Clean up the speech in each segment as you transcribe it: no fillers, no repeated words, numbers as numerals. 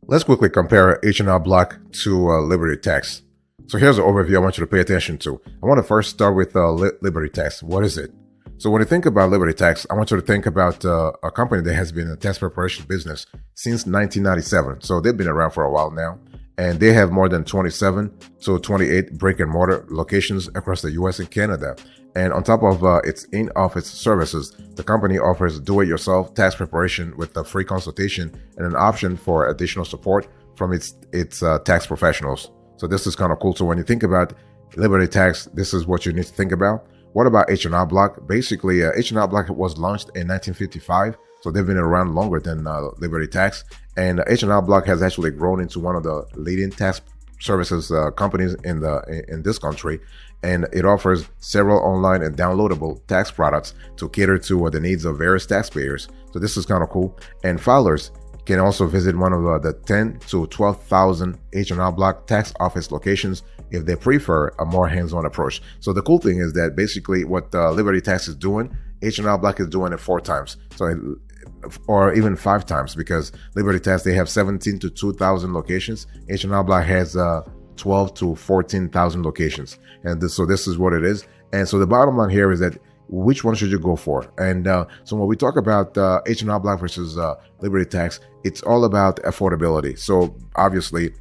Let's quickly compare H&R Block to Liberty Tax. So here's an overview I want you to pay attention to. I want to first start with Liberty Tax. What is it? So when you think about Liberty Tax, I want you to think about a company that has been in the tax preparation business since 1997. So they've been around for a while now, and they have more than 27 to 28 brick and mortar locations across the US and Canada. And on top of its in-office services, the company offers do-it-yourself tax preparation with a free consultation and an option for additional support from its tax professionals. So this is kind of cool. So when you think about Liberty Tax, this is what you need to think about. What about H&R Block? Basically, H&R Block was launched in 1955, so they've been around longer than Liberty Tax. And H&R Block has actually grown into one of the leading tax services companies in this country, and it offers several online and downloadable tax products to cater to the needs of various taxpayers. So this is kind of cool. And filers can also visit one of the 10 to 12,000 H&R Block tax office locations if they prefer a more hands-on approach. So the cool thing is that basically what Liberty Tax is doing, H&R Block is doing it 4 times. Or even 5 times, because Liberty Tax, they have 17 to 2,000 locations. H&R Block has 12 to 14,000 locations. And so this is what it is. And so the bottom line here is that which one should you go for? And so when we talk about H&R Block versus Liberty Tax, it's all about affordability. So obviously,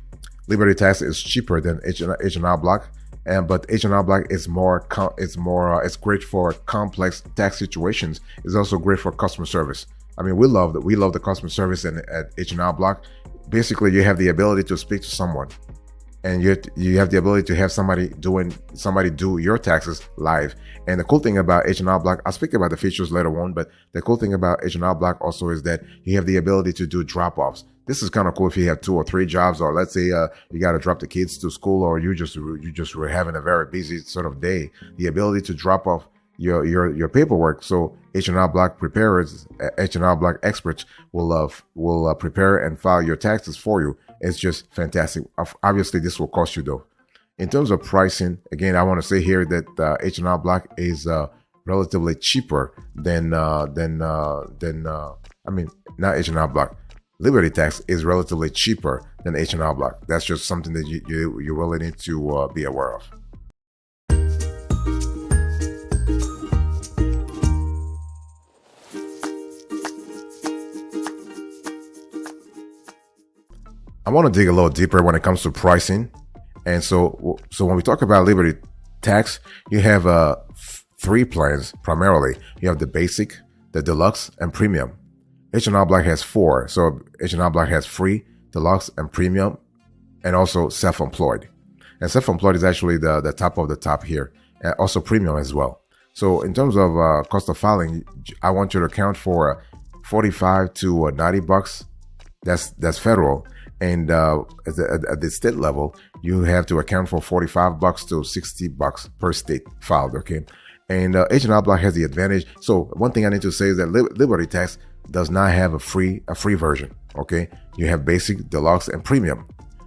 Liberty Tax is cheaper than H&R Block, but H&R Block is it's great for complex tax situations. It's also great for customer service. I mean, we love the customer service at H&R Block. Basically, you have the ability to speak to someone, and you have the ability to have somebody do your taxes live. And the cool thing about H&R Block, I'll speak about the features later on, but the cool thing about H&R Block also is that you have the ability to do drop-offs. This is kind of cool if you have 2 or 3 jobs, or let's say you got to drop the kids to school, or you just were having a very busy sort of day. The ability to drop off your paperwork. So H&R Block preparers, H&R Block experts will prepare and file your taxes for you. It's just fantastic. Obviously, this will cost you though. In terms of pricing, again, I want to say here that H&R Block is relatively cheaper than not H&R Block. Liberty Tax is relatively cheaper than H&R Block. That's just something that you really need to be aware of. I want to dig a little deeper when it comes to pricing. And so when we talk about Liberty Tax, you have 3 plans primarily. You have the basic, the deluxe, and premium. H&R Block has 4. So H&R Block has free, deluxe, and premium, and also self-employed. And self-employed is actually the top of the top here, and also premium as well. So in terms of cost of filing, I want you to account for $45 to $90. That's federal. And at the state level, you have to account for $45 to $60 per state filed, okay? And H&R Block has the advantage. So one thing I need to say is that Liberty Tax does not have a free version, okay? You have basic, deluxe, and premium.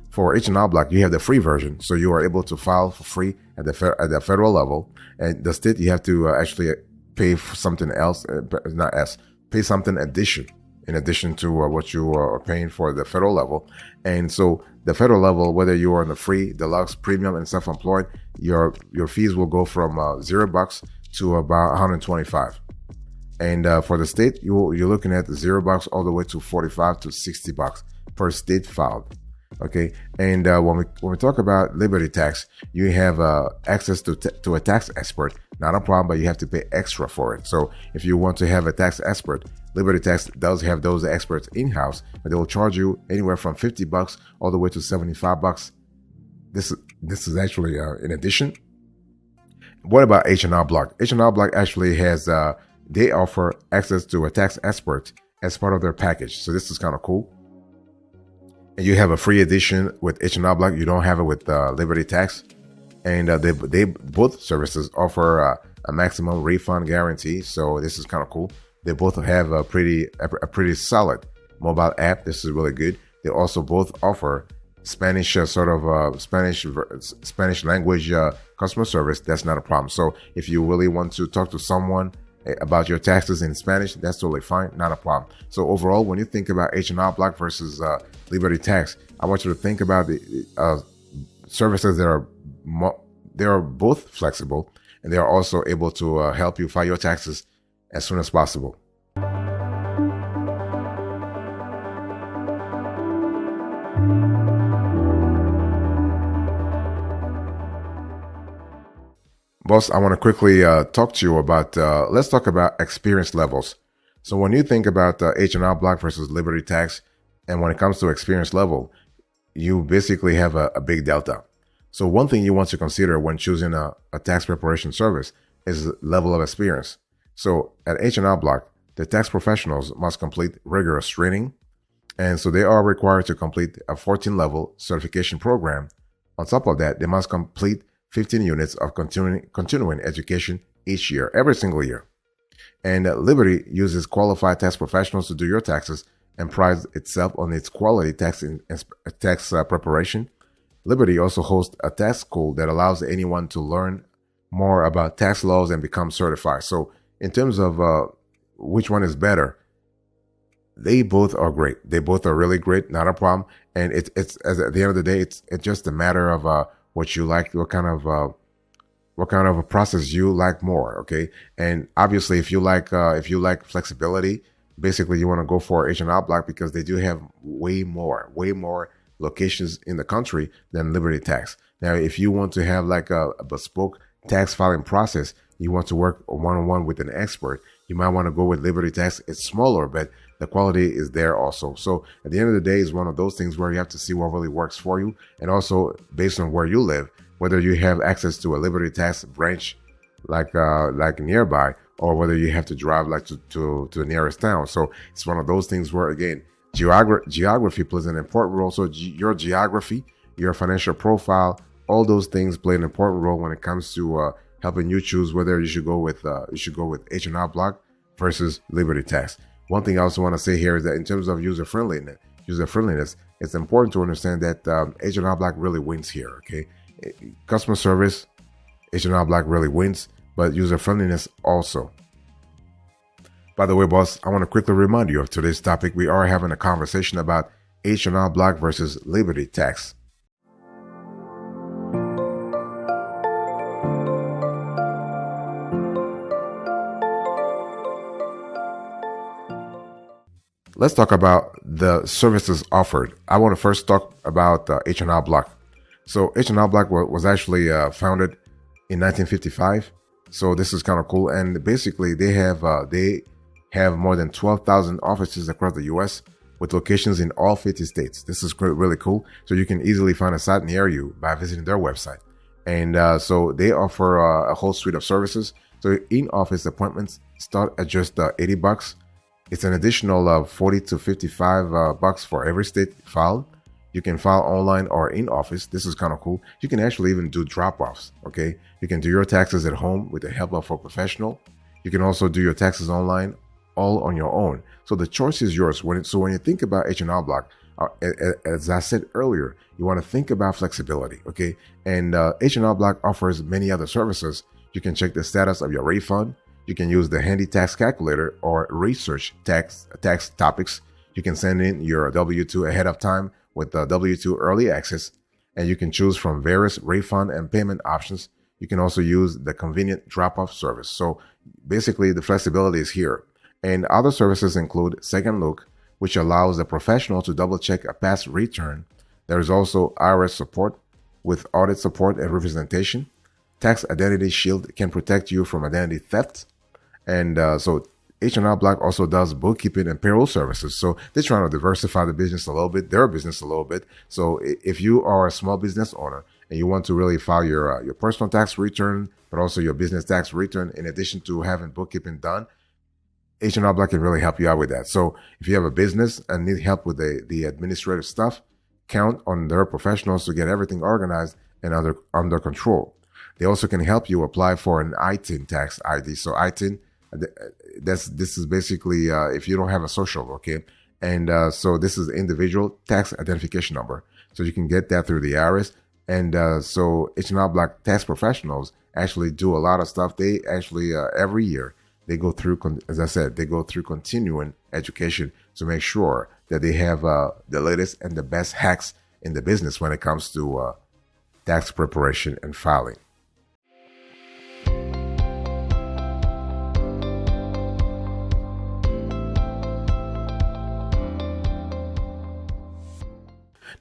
For H&R Block, you have the free version, so you are able to file for free at the federal level. And the state, you have to actually pay for something else, pay something in addition to what you are paying for the federal level. And so the federal level, whether you are on the free, deluxe, premium, and self-employed, your fees will go from $0 to about $125. And for the state, you're looking at $0 all the way to $45 to $60 per state filed. Okay, and when we talk about Liberty Tax, you have access to a tax expert. Not a problem, but you have to pay extra for it. So if you want to have a tax expert, Liberty Tax does have those experts in-house, but they will charge you anywhere from $50 all the way to $75. This is actually in addition. What about H&R Block? H&R Block actually has they offer access to a tax expert as part of their package. So this is kind of cool. And you have a free edition with H&R Block. You don't have it with Liberty Tax. And they both services offer a maximum refund guarantee. So this is kind of cool. They both have a pretty solid mobile app. This is really good. They also both offer Spanish Spanish language customer service. That's not a problem. So if you really want to talk to someone about your taxes in Spanish, that's totally fine, not a problem. So overall, when you think about H&R Block versus Liberty Tax, I want you to think about the services that are they are both flexible, and they are also able to help you file your taxes as soon as possible. Boss, I want to quickly talk to you about, let's talk about experience levels. So when you think about H&R Block versus Liberty Tax, and when it comes to experience level, you basically have a big delta. So one thing you want to consider when choosing a tax preparation service is level of experience. So at H&R Block, the tax professionals must complete rigorous training, and so they are required to complete a 14-level certification program. On top of that, they must complete 15 units of continuing education each year, every single year. And Liberty uses qualified tax professionals to do your taxes and prides itself on its quality tax preparation. Liberty also hosts a tax school that allows anyone to learn more about tax laws and become certified. So in terms of which one is better, they both are great. They both are really great, not a problem. And it's at the end of the day, it's just a matter of what you like, what kind of a process you like more. Okay. And obviously if you like flexibility, basically you want to go for H&R Block because they do have way more locations in the country than Liberty Tax. Now, if you want to have like a bespoke tax filing process, you want to work one-on-one with an expert, you might want to go with Liberty Tax. It's smaller, but the quality is there also. So at the end of the day, it's one of those things where you have to see what really works for you. And also based on where you live, whether you have access to a Liberty Tax branch like nearby, or whether you have to drive like to the nearest town. So it's one of those things where, again, geography plays an important role. So your geography, your financial profile, all those things play an important role when it comes to helping you choose whether you should go with H&R Block versus Liberty Tax. One thing I also want to say here is that in terms of user friendliness, it's important to understand that H&R Block really wins here. Okay, customer service, H&R Block really wins, but user friendliness also. By the way, boss, I want to quickly remind you of today's topic. We are having a conversation about H&R Block versus Liberty Tax. Let's talk about the services offered. I want to first talk about H&R Block. So H&R Block was actually founded in 1955. So this is kind of cool. And basically they have more than 12,000 offices across the U.S. with locations in all 50 states. This is really cool. So you can easily find a site near you by visiting their website. And so they offer a whole suite of services. So in-office appointments start at just $80. It's an additional $40 to $55 for every state filed. You can file online or in office. This is kind of cool. You can actually even do drop-offs. Okay, you can do your taxes at home with the help of a professional. You can also do your taxes online, all on your own. So the choice is yours. When you think about H&R Block, as I said earlier, you want to think about flexibility. Okay, and H&R Block offers many other services. You can check the status of your refund. You can use the handy tax calculator or research tax topics. You can send in your W-2 ahead of time with the W-2 early access, and you can choose from various refund and payment options. You can also use the convenient drop-off service. So basically the flexibility is here. And other services include Second Look, which allows the professional to double check a past return. There is also IRS support with audit support and representation. Tax Identity Shield can protect you from identity theft. And so H&R Block also does bookkeeping and payroll services. So they're trying to diversify the business a little bit, their business a little bit. So if you are a small business owner and you want to really file your personal tax return, but also your business tax return, in addition to having bookkeeping done, H&R Block can really help you out with that. So if you have a business and need help with the administrative stuff, count on their professionals to get everything organized and under control. They also can help you apply for an ITIN tax ID. So ITIN, this is basically if you don't have a social, okay? And so this is individual tax identification number. So you can get that through the IRS. And so H&R Block tax professionals actually do a lot of stuff. They actually every year they go through, as I said, they go through continuing education to make sure that they have the latest and the best hacks in the business when it comes to tax preparation and filing.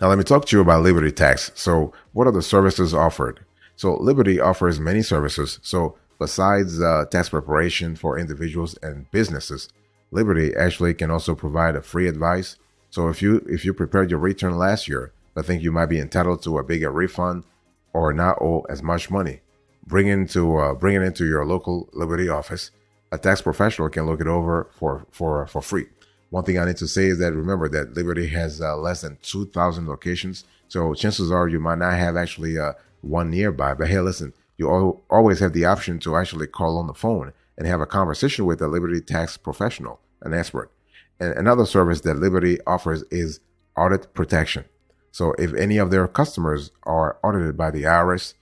Now, let me talk to you about Liberty Tax. So what are the services offered? So Liberty offers many services. So besides tax preparation for individuals and businesses, Liberty actually can also provide a free advice. So if you prepared your return last year, but think you might be entitled to a bigger refund or not owe as much money, bring it into your local Liberty office. A tax professional can look it over for free. One thing I need to say is that remember that Liberty has less than 2,000 locations. So chances are you might not have actually one nearby. But hey, listen, you always have the option to actually call on the phone and have a conversation with a Liberty tax professional, an expert. And another service that Liberty offers is audit protection. So if any of their customers are audited by the IRS,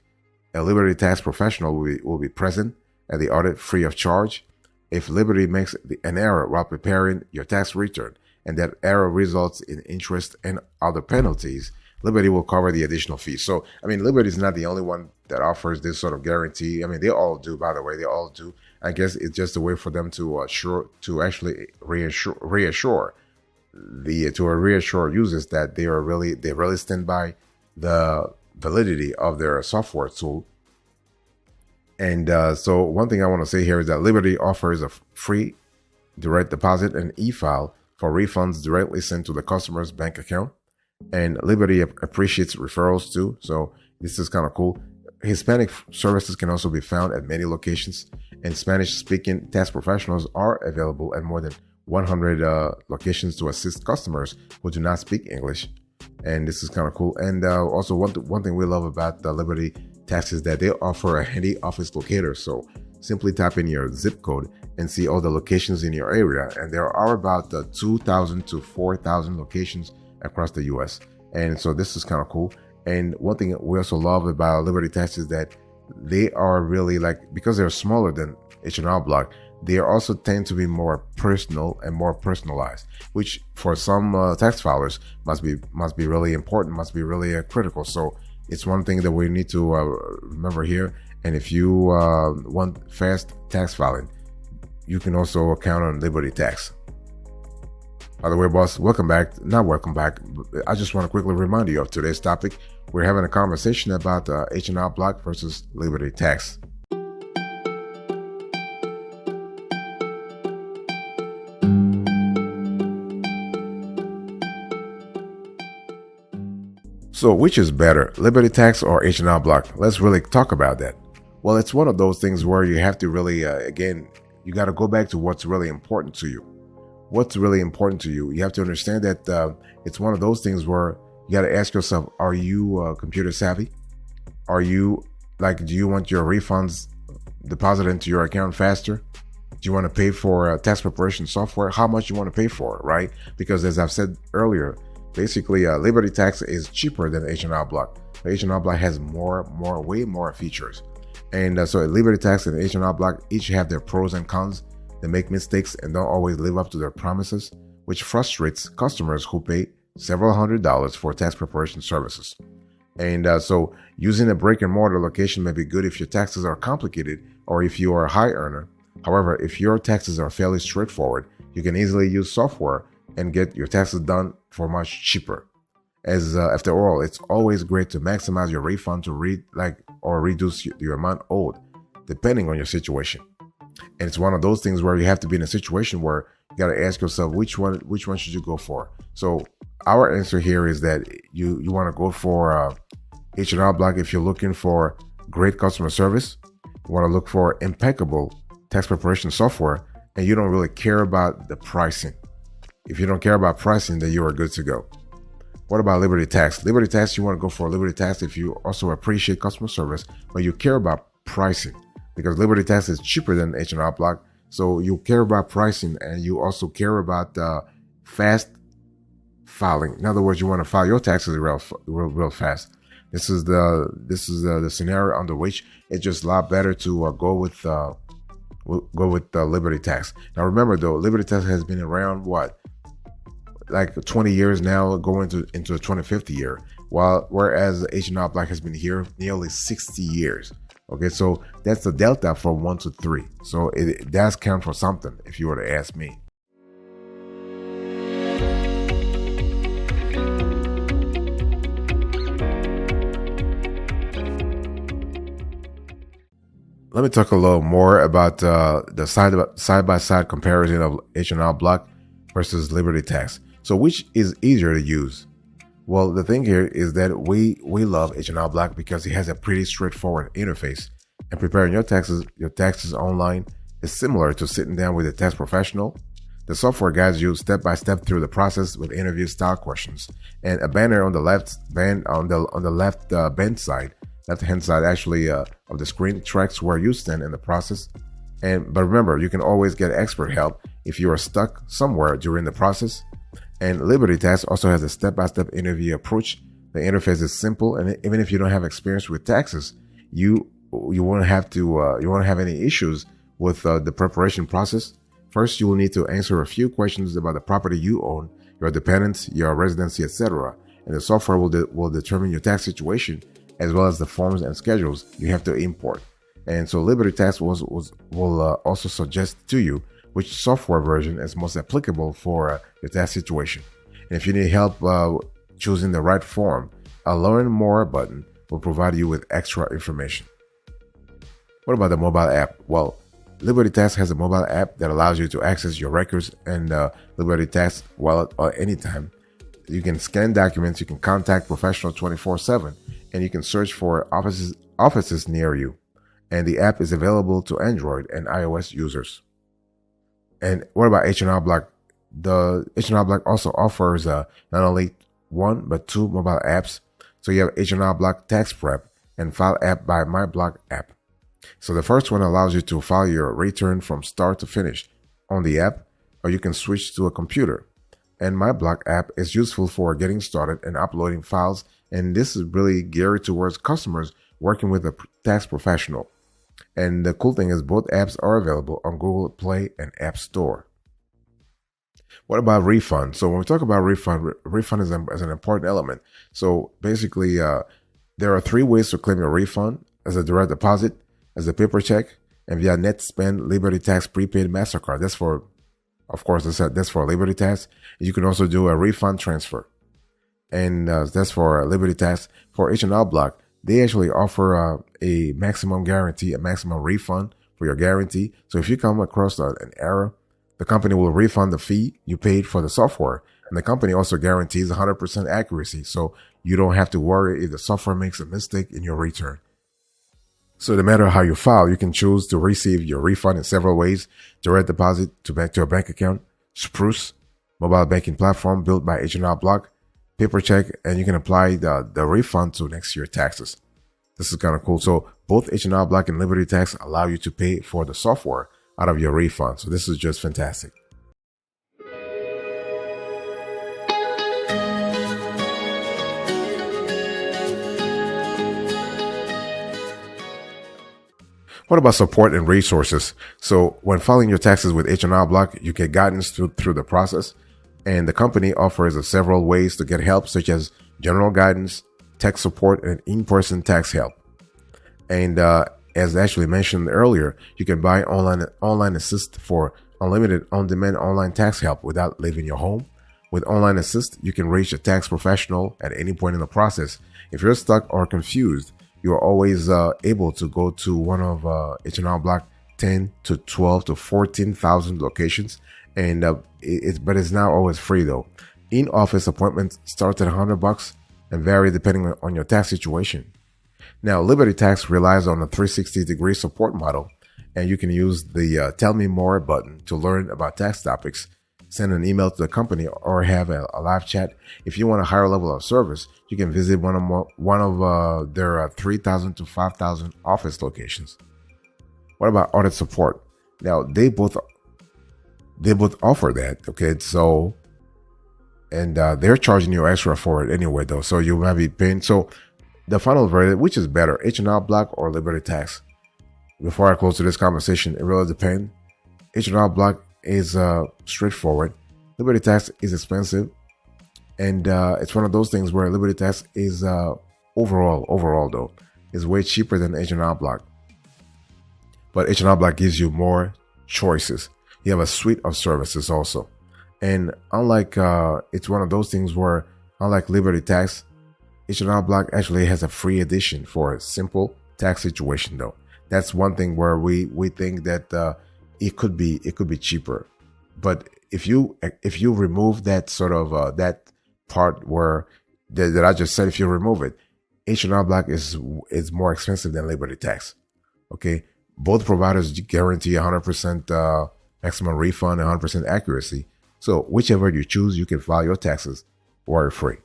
a Liberty tax professional will be present at the audit free of charge. If Liberty makes an error while preparing your tax return and that error results in interest and other penalties, Liberty will cover the additional fees. So, I mean, Liberty is not the only one that offers this sort of guarantee. I mean, they all do, by the way, they all do. I guess it's just a way for them to reassure users that they really stand by the validity of their software tool. And so one thing I want to say here is that Liberty offers a free direct deposit and e-file for refunds directly sent to the customer's bank account. And Liberty appreciates referrals too. So this is kind of cool. Hispanic services can also be found at many locations, and Spanish-speaking tax professionals are available at more than 100 locations to assist customers who do not speak English. And this is kind of cool. And also one thing we love about the Liberty Tax is that they offer a handy office locator. So simply type in your zip code and see all the locations in your area. And there are about 2,000 to 4,000 locations across the US. And so this is kind of cool. And one thing we also love about Liberty Tax is that they are really because they're smaller than H&R Block, they also tend to be more personal and more personalized, which for some tax filers must be really important, must be really critical. So it's one thing that we need to remember here. And if you want fast tax filing, you can also count on Liberty Tax. By the way, boss, welcome back. Not welcome back. I just want to quickly remind you of today's topic. We're having a conversation about H&R Block versus Liberty Tax. So which is better, Liberty Tax or H&R Block? Let's really talk about that. Well, it's one of those things where you have to really, again, you got to go back to what's really important to you. What's really important to you? You have to understand that it's one of those things where you got to ask yourself, are you computer savvy? Are you do you want your refunds deposited into your account faster? Do you want to pay for tax preparation software? How much you want to pay for it, right? Because as I've said earlier, basically Liberty Tax is cheaper than H&R Block. H&R Block has way more features. And so Liberty Tax and H&R Block each have their pros and cons. They make mistakes and don't always live up to their promises, which frustrates customers who pay several $100s for tax preparation services. And so using a brick and mortar location may be good if your taxes are complicated or if you are a high earner. However, if your taxes are fairly straightforward, you can easily use software and get your taxes done for much cheaper. As after all, it's always great to maximize your refund to reduce your amount owed, depending on your situation. And it's one of those things where you have to be in a situation where you got to ask yourself which one should you go for. So our answer here is that you want to go for H&R Block if you're looking for great customer service. You want to look for impeccable tax preparation software, and you don't really care about the pricing. If you don't care about pricing, then you are good to go. What about Liberty Tax? Liberty Tax, you want to go for Liberty Tax if you also appreciate customer service, but you care about pricing, because Liberty Tax is cheaper than H&R Block. So you care about pricing and you also care about fast filing. In other words, you want to file your taxes real fast. This is the scenario under which it's just a lot better to go with we'll go with Liberty Tax. Now remember though, Liberty Tax has been around what, like 20 years now, going into the 25th year, whereas H&R Block has been here nearly 60 years. Okay, so that's the delta from 1 to 3. So it does count for something, if you were to ask me. Let me talk a little more about the side-by-side comparison of H&R Block versus Liberty Tax. So which is easier to use? Well, the thing here is that we love H&R Block because it has a pretty straightforward interface, and preparing your taxes online is similar to sitting down with a tax professional. The software guides you step by step through the process with interview style questions, and a banner on the left-hand side actually of the screen tracks where you stand in the process. But remember, you can always get expert help if you are stuck somewhere during the process. And Liberty Tax also has a step-by-step interview approach. The interface is simple, and even if you don't have experience with taxes, you won't have any issues with the preparation process. First, you will need to answer a few questions about the property you own, your dependents, your residency, etc. And the software will determine your tax situation, as well as the forms and schedules you have to import. And so Liberty Tax will also suggest to you which software version is most applicable for your tax situation. And if you need help choosing the right form, a Learn More button will provide you with extra information. What about the mobile app? Well, Liberty Tax has a mobile app that allows you to access your records and Liberty Tax wallet at any time. You can scan documents, you can contact professionals 24/7, and you can search for offices near you. And the app is available to Android and iOS users. And what about H&R Block? The H&R Block also offers not only one, but 2 mobile apps. So you have H&R Block Tax Prep and File App by My Block app. So the first one allows you to file your return from start to finish on the app, or you can switch to a computer. And My Block app is useful for getting started and uploading files, and this is really geared towards customers working with a tax professional. And the cool thing is both apps are available on Google Play and App Store. What about refund? So when we talk about refund is an important element. So basically, there are 3 ways to claim your refund: as a direct deposit, as a paper check, and via Net Spend Liberty Tax Prepaid MasterCard. That's for Liberty Tax. You can also do a refund transfer, and that's for Liberty Tax. For H&R Block, they actually offer a maximum guarantee, a maximum refund for your guarantee. So if you come across an error, the company will refund the fee you paid for the software. And the company also guarantees 100% accuracy. So you don't have to worry if the software makes a mistake in your return. So no matter how you file, you can choose to receive your refund in several ways: direct deposit to your bank account, Spruce, mobile banking platform built by H&R Block, paper check, and you can apply the refund to next year's taxes. This is kind of cool. So both H&R Block and Liberty Tax allow you to pay for the software out of your refund. So this is just fantastic. What about support and resources? So when filing your taxes with H&R Block, you get guidance through the process, and the company offers several ways to get help, such as general guidance, tech support, and in-person tax help. And as Ashley mentioned earlier, you can buy online assist for unlimited on-demand online tax help without leaving your home. With online assist, you can reach a tax professional at any point in the process. If you're stuck or confused, you are always able to go to one of H&R Block 10 to 12 to 14,000 locations, and but it's not always free though. In-office appointments start at $100 and vary depending on your tax situation. Now, Liberty Tax relies on a 360-degree support model, and you can use the Tell Me More button to learn about tax topics, send an email to the company, or have a live chat. If you want a higher level of service, you can visit one of their 3,000 to 5,000 office locations. What about audit support? Now, they both offer that. Okay, so and they're charging you extra for it anyway, though. So you might be paying. So the final verdict, which is better, H&R Block or Liberty Tax? before I close to this conversation, it really depends. H&R Block is straightforward. Liberty tax is expensive, and it's one of those things where Liberty tax is overall though is way cheaper than H&R Block. But H&R Block gives you more choices. You have a suite of services also, and unlike it's one of those things where unlike Liberty tax, H&R Block actually has a free edition for a simple tax situation though. That's one thing where we think that it could be cheaper, but if you remove that sort of that part where that I just said, if you remove it, H&R Block is more expensive than Liberty tax. Okay, both providers guarantee 100% maximum refund and 100% accuracy. So whichever you choose, you can file your taxes worry free.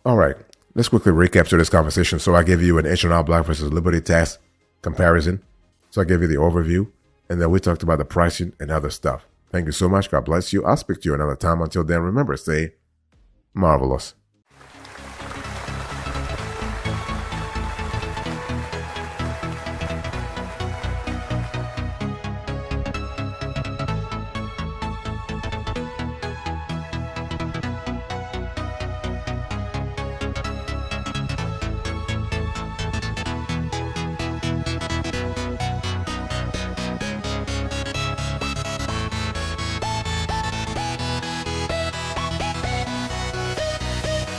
All right, let's quickly recap to this conversation. So I gave you an H&R Block versus Liberty tax comparison. So I gave you the overview, and then we talked about the pricing and other stuff. Thank you so much. God bless you. I'll speak to you another time. Until then, remember, stay marvelous.